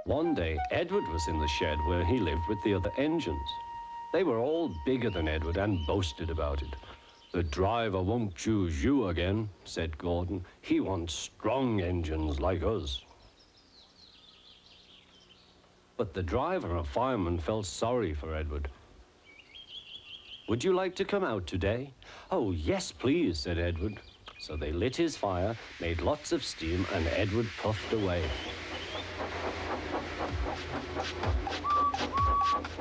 One day, Edward was in the shed where he lived with the other engines. They were all bigger than Edward and boasted about it. "The driver won't choose you again," said Gordon. "He wants strong engines like us." But the driver and fireman felt sorry for Edward. "Would you like to come out today?" "Oh, yes, please," said Edward. So they lit his fire, made lots of steam, and Edward puffed away.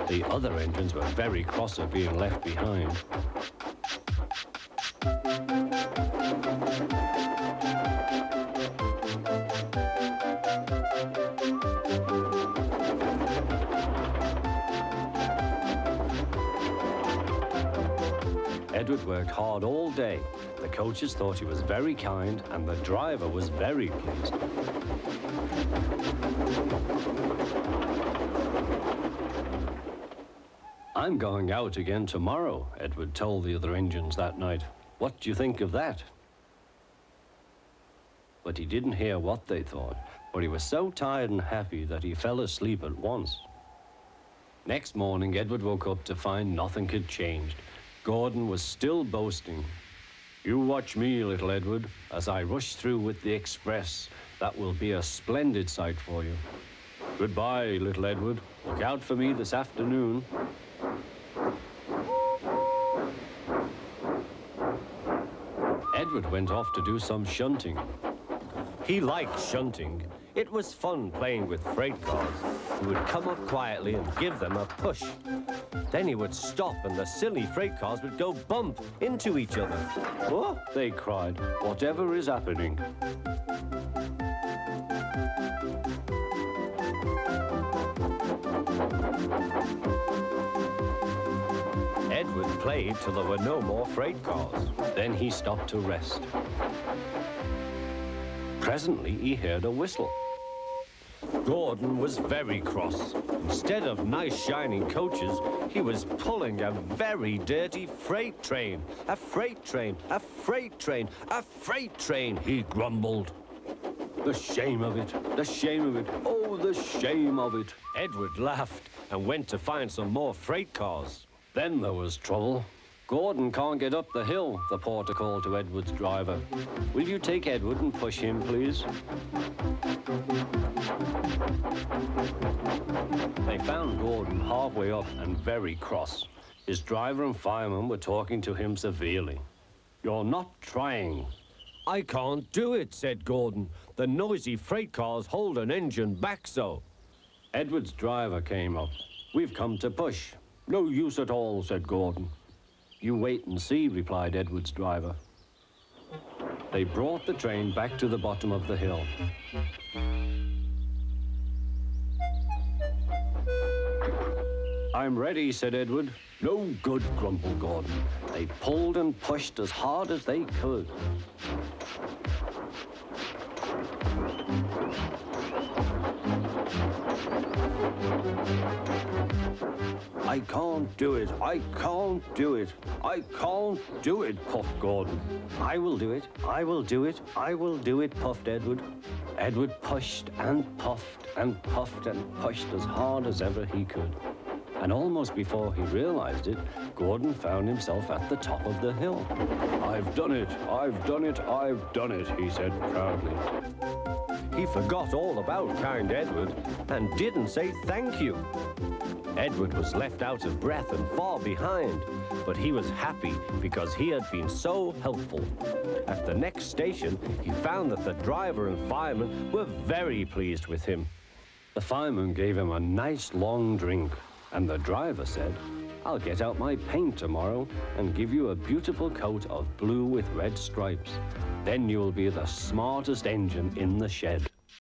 The other engines were very cross at being left behind. Edward worked hard all day. The coaches thought he was very kind, and the driver was very pleased. "I'm going out again tomorrow," Edward told the other engines that night. "What do you think of that?" But he didn't hear what they thought, for he was so tired and happy that he fell asleep at once. Next morning, Edward woke up to find nothing had changed. Gordon was still boasting. "You watch me, little Edward, as I rush through with the express. That will be a splendid sight for you. Goodbye, little Edward. Look out for me this afternoon." Edward went off to do some shunting. He liked shunting. It was fun playing with freight cars. He would come up quietly and give them a push. Then he would stop and the silly freight cars would go bump into each other. "Oh," they cried, "whatever is happening?" Edward played till there were no more freight cars. Then he stopped to rest. Presently, he heard a whistle. Gordon was very cross. Instead of nice shining coaches, he was pulling a very dirty freight train. "A freight train, a freight train, a freight train," he grumbled. "The shame of it, the shame of it, oh, the shame of it." Edward laughed and went to find some more freight cars. Then there was trouble. "Gordon can't get up the hill," the porter called to Edward's driver. "Will you take Edward and push him, please?" They found Gordon halfway up and very cross. His driver and fireman were talking to him severely. "You're not trying." "I can't do it," said Gordon. "The noisy freight cars hold an engine back so." Edward's driver came up. "We've come to push." "No use at all," said Gordon. "You wait and see," replied Edward's driver. They brought the train back to the bottom of the hill. "I'm ready," said Edward. "No good," grumbled Gordon. They pulled and pushed as hard as they could. "I can't do it, I can't do it, I can't do it," puffed Gordon. "I will do it, I will do it, I will do it," puffed Edward. Edward pushed and puffed and puffed and pushed as hard as ever he could. And almost before he realized it, Gordon found himself at the top of the hill. "I've done it, I've done it, I've done it," he said proudly. He forgot all about kind Edward and didn't say thank you. Edward was left out of breath and far behind, but he was happy because he had been so helpful. At the next station, he found that the driver and fireman were very pleased with him. The fireman gave him a nice long drink, and the driver said, "I'll get out my paint tomorrow and give you a beautiful coat of blue with red stripes. Then you'll be the smartest engine in the shed."